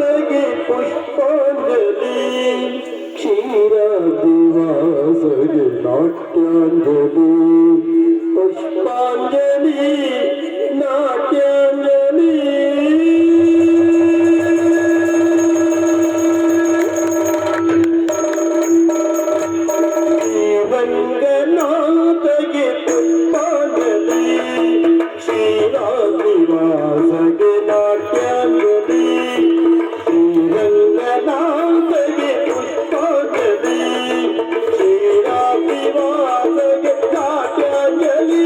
ರಂಗನಾಥಗೆ ಪುಷ್ಪಾಂಜಲಿ ಕ್ಷೀರಾಬ್ಧಿವಾಸಗೆ ನಾಟ್ಯಾಂಜಲಿ ಪುಷ್ಪಾಂಜಲಿ ನಾಟ್ಯಾಂಜಲಿ ರಂಗನಾಥಗೆ ಪುಷ್ಪಾಂಜಲಿ ಕ್ಷೀರಾಬ್ಧಿವಾಸಗೆ ನಾಟ್ಯಾಂಜಲಿ ಶ್ರೀರಂಗನಾಥಗೆ ಪುಷ್ಪಾಂಜಲಿ ಕ್ಷೀರಾಬ್ಧಿವಾಸಗೆ ನಾಟ್ಯಾಂಜಲಿ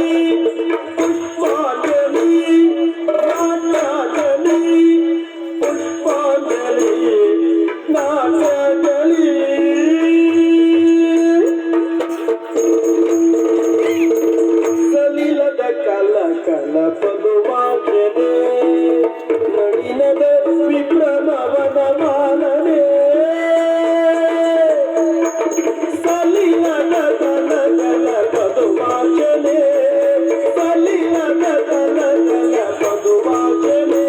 ಪುಷ್ಪಾಂಜಲಿ ನಾಟ್ಯಾಂಜಲಿ ಪುಷ್ಪಾಂಜಲಿ ನಾಟ್ಯಾಂಜಲಿ ಸಲಿಲದ ಕಲ ಕಲ ಪದುವಾಚನೆ ನಳಿನದ ವಿಕ್ರಮವನ ಮಾನನೆ ಸಲಿಲದ ಕಲ ಕಲ ಪದುವಾಚನೆ ಸಲಿಲದ ಕಲ ಕಲ ಪದುವಾಚನೆ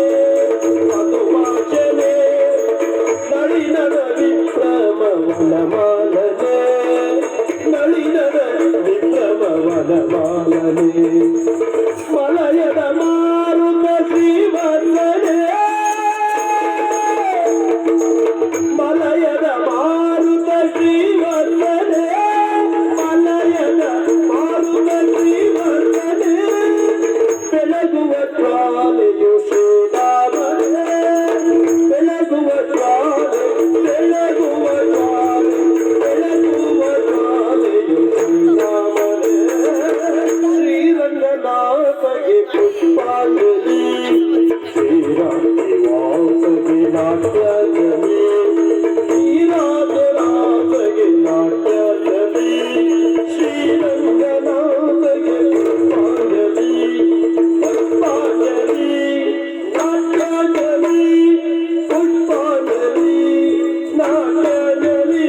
ಪದುವಾಚನೆ ನಳಿನದ ವಿಕ್ರಮವನ ಮಾನನೆ ನಳಿನದ ವಿಕ್ರಮವನ ಮಾನನೆ ಮಲಯದ ಮಾರುತ ಶ್ರೀವರ್ಧನೆ ಮಲಯದ ಮಾರುತ ಶ್ರೀವರ್ಧನೆ ಮಲಯದ ಮಾರುತ ಶ್ರೀವರ್ಧನೆ ಬೆಳಗುವ ಜ್ವಾಲೆಯು ಶ್ರೀರಾಮನೇ ಬೆಳಗುವ ಜ್ವಾಲೆ ಬೆಳಗುವ ಜ್ವಾಲೆ ಬೆಳಗುವ ಜ್ವಾಲೆಯು ಶ್ರೀರಾಮನೇ ಶ್ರೀರಂಗನಾಥಗೆ ಪುಷ್ಪಾಂಜಲಿ ಶ್ರೀರಾಮನಿವಾಸಗೆ ನಾಟ್ಯಾಂಜಲಿ ಶ್ರೀರಾಜರಾಜಗೆ ನಾಟ್ಯಾಂಜಲಿ ಶ್ರೀರಂಗನಾಥಗೆ ಪುಷ್ಪಾಂಜಲಿ ಪುಷ್ಪಾಂಜಲಿ ನಾಟ್ಯಾಂಜಲಿ ಪುಷ್ಪಾಂಜಲಿ ನಾಟ್ಯಾಂಜಲಿ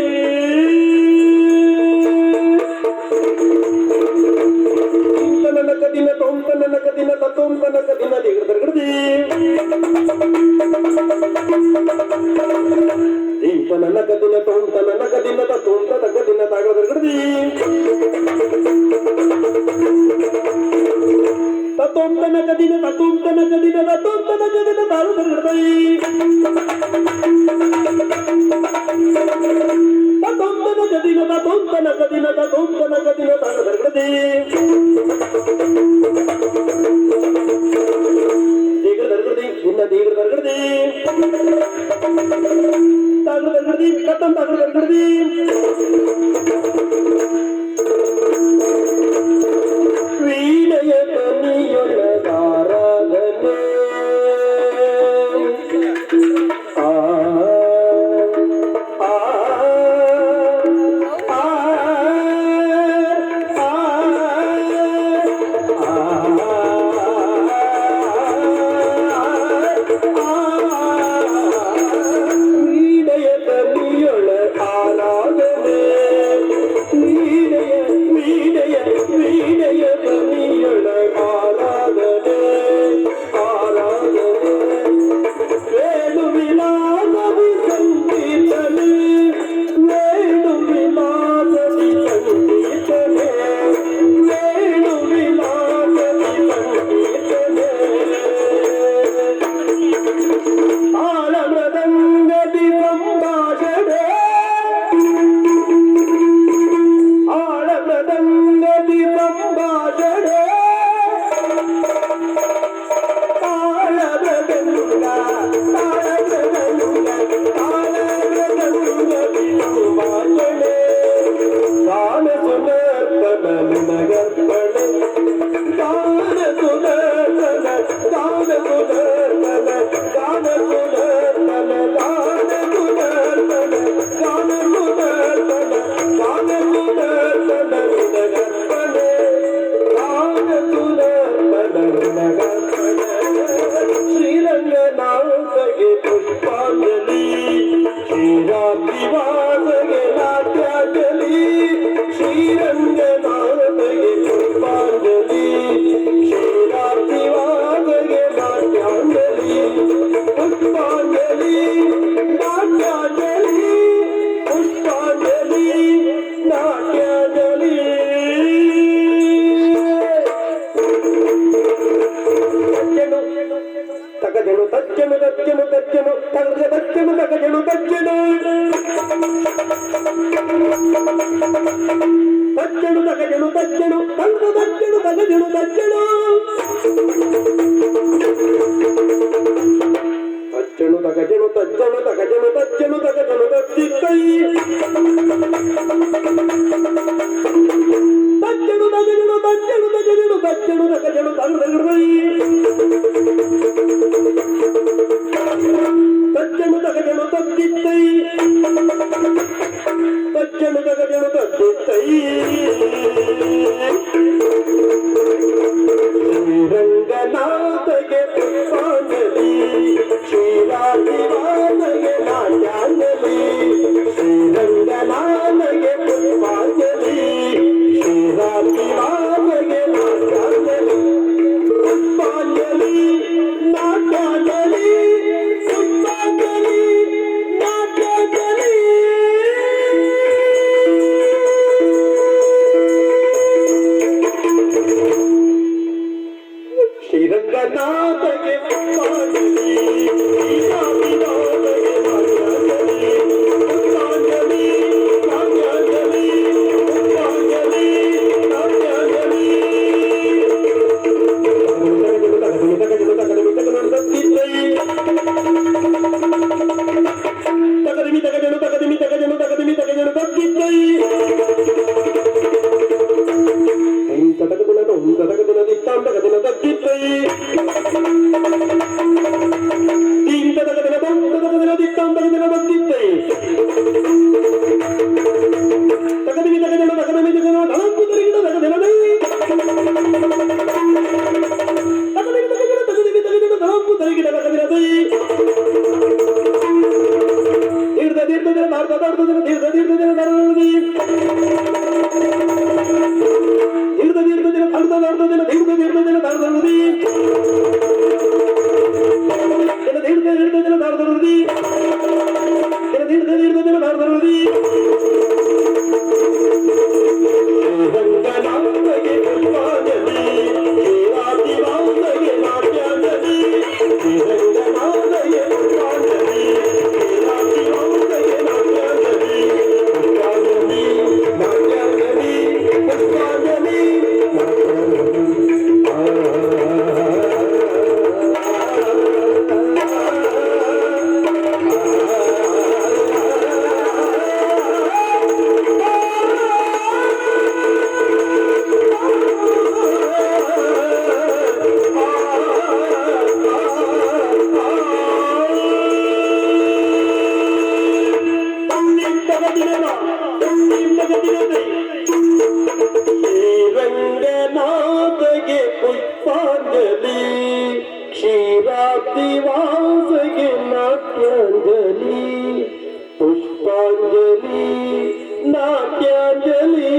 ಕದಿನ ತೊಂತನ ಕದಿನ ತತ್ತೊಂತನ ಕದಿನ ದಿಗದರ್ಗಡಿ ಇಂತನ ಕದಿನ ತೊಂತನ ಕದಿನ ತತ್ತೊಂತ ಕದಿನ ತಾಗದರ್ಗಡಿ ತತ್ತೊಂತನ ಕದಿನ ತತ್ತೊಂತನ ಕದಿನ ತತ್ತೊಂತನ ಕದಿನ ತಾಗದರ್ಗಡಿ ತತ್ತೊಂತನ ಕದಿನ ತತ್ತೊಂತನ ಕದಿನ ತತ್ತೊಂತನ ಕದಿನ ತಾಗದರ್ಗಡಿ ಇನ್ನ ದೇವರ ದರ್ಗಡಿ ತಾಗರ ದರ್ಗಡಿ ಕತ್ತಂ ತಾಗರ ದರ್ಗಡಿ ವೀಣೆಯ ಧ್ವನಿಯೊಳಗಾರಾಧನೆ ಆ ಆ ಆ ಶ್ರೀರಂಗನಾಥಗೆ ಪುಷ್ಪಾಂಜಲಿ ಶ್ರೀರಾತ್ರಿವಾಸಗೆ ನಾಟ್ಯಾಂಜಲಿ ಶ್ರೀರಂಗನಾಥಗೆ ಪುಷ್ಪಾಂಜಲಿ ಶ್ರೀರಾತ್ರಿವಾಸಗೆ ನಾಟ್ಯಾಂಜಲಿ ಪುಷ್ಪಾಂಜಲಿ ತಗಜನು ತಜ್ಜನು ತಜ್ಜನು ತಗಜನು ತಜ್ಜನು ಕಲ್ಲು ತಜ್ಜನು ತಗಜನು ತಜ್ಜನು ತಜ್ಜನು ತಗಜನು ತಜ್ಜನು ತಗಜನು ತಜ್ಜನು ತಗಜನು ತಜ್ಜಿತ್ತೈ ತಜ್ಜನು ತಗಜನು ತಜ್ಜನು ತಗಜನು ತಜ್ಜನು ತಗಜನು ತಗಜನು ತಜ್ಜನು ತಗಜನು ತಜ್ಜಿತ್ತೈ ತಜ್ಜನು ತಗಜನು ತಜ್ಜಿತ್ತೈ ಶ್ರೀರಂಗನಾಥಗೆ ಪುಷ್ಪಾಂಜಲಿ ಶ್ರೀರಾಧಿವಾನಗೆ ನಾಟ್ಯಾಂಜಲಿ ಶ್ರೀರಂಗನಾಥಗೆ ಪುಷ್ಪಾಂಜಲಿ ಶ್ರೀರಾಧಿವಾನಗೆ ನಾಟ್ಯಾಂಜಲಿ ಪುಷ್ಪಾಂಜಲಿ ನಾಟ್ಯಾಂಜಲಿ ಪುಷ್ಪಾಂಜಲಿ ನಾಟ್ಯಾಂಜಲಿ ಶ್ರೀರಂಗನಾಥಗೆ ಪುಷ್ಪಾಂಜಲಿ ಶ್ರೀರಾಧಿವಾನಗೆ ನಾಟ್ಯಾಂಜಲಿ ಪುಷ್ಪಾಂಜಲಿ ನಾಟ್ಯಾಂಜಲಿ ಪುಷ್ಪಾಂಜಲಿ ನಾಟ್ಯಾಂಜಲಿ ತಗದಿಮಿ ತಗಜನು ತಗದಿಮಿ ತಗಜನು ತಗದಿಮಿ ತಗಜನು ತಗ್ಗಿದ್ದೈ ಇಂತ ತಗದಿನ ಒಂದ ತಗದಿನ ದಿತ್ತಾಂ ತಗದಿನ ತಗ್ಗಿದ್ದೈ ಇಂತ ತಗದಿನ ಒಂದ ತಗದಿನ ದಿತ್ತಾಂ ತಗದಿನ ತಗ್ಗಿದ್ದೈ ತಗದಿಮಿ ತಗಜನು ತಗದಿಮಿ ತಗಜನು ಧಳಂಕು ತರಿಗಿನ ತಗದಿನದೈ ತಗದಿಮಿ ತಗಜನು ತಗದಿಮಿ ತಗಜನು ಧಳಂಕು ತರಿಗಿನ ತಗದಿನದೈ ತೀರ್ಥ ತೀರ್ಥದಿನ ಧಾರ್ಥ ಧಾರ್ಥದಿನ ತೀರ್ಥ ತೀರ್ಥದಿನ ಧಾರದಿ ತೀರ್ಥ ತೀರ್ಥದಿನ ಧಾರ್ಥ ಧಾರ್ಥದಿನ ತೀರ್ಥ ತೀರ್ಥದಿನ ಧಾರದಿ ತೀರ್ಥ ತೀರ್ಥದಿನ ಧಾರದಿ ತೀರ್ಥ ತೀರ್ಥದಿನ ಧಾರದಿ ಶ್ರೀರಂಗನಾಥಗೆ ಪುಷ್ಪಾಂಜಲಿ ಶ್ರೀರಾಧಿವಾನಗೆ ನಾಟ್ಯಾಂಜಲಿ ಶ್ರೀರಂಗನಾಥಗೆ ಪುಷ್ಪಾಂಜಲಿ ಶ್ರೀರಾಧಿವಾನಗೆ ನಾಟ್ಯಾಂಜಲಿ ಪುಷ್ಪಾಂಜಲಿ ನಾಟ್ಯಾಂಜಲಿ ಪುಷ್ಪಾಂಜಲಿ ಶ್ರೀರಂಗನಾಥಗೆ ಪುಷ್ಪಾಂಜಲಿ ಕ್ಷೀರಾಬ್ಧಿವಾಸಗೆ ನಾಟ್ಯಾಂಜಲಿ ಪುಷ್ಪಾಂಜಲಿ ನಾಟ್ಯಾಂಜಲಿ